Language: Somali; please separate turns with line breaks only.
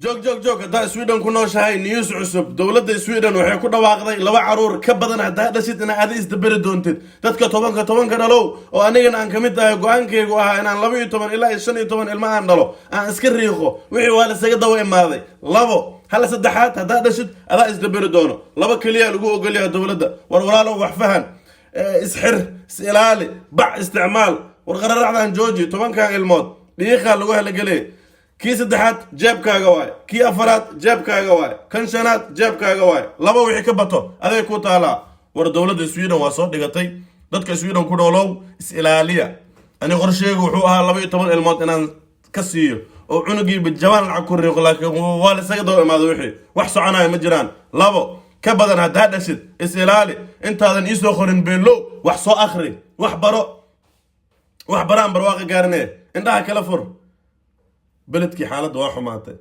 joog haddaa Sweden ku nooshahay news cusub dowladda Sweden waxay ku dhawaaqday laba caruur ka badan haddaa dhashid in aad isdabari doontid dadka tobanka dhalow oo anigana aan kamid tahay go'aankaygu ahaa inaan 12 ilaa 15 ilma aan dhalo aan iska riiqo wixii waa la isaga dawa imaaday labo hal saddexaad haddaa dhashid adaa isdabari doono laba kaliya lagu ogol yahay dowladda war walaalo wax fahan isxir ilaali bac isticmaal war qararacdan jooji tobanka ilmood dhiiqa lagu helagalay kii saddexaad jeebkaaga waay kii afaraad jeebkaaga waay kan shanaad jeebkaaga waay laba wixii ka bato aday ku taalaa war dowladda Sweden waa soo dhigatay dadka Sweden ku noolow is ilaaliya ani qorsheygu wuxuu ahaa 12 ilmood inaan ka siiyo oo cunugii bijawaan lacag ku riiqo laakiin waa la isaga daba imaado wixii wax soconaya ma jiraan labo ka badan haddaa dhashid is ilaali intaadan ii soo qorin beelow wax soo akhri wax baraan barwaaqo gaarnee indhaha kala fur بلدكي حالته واحد ماتت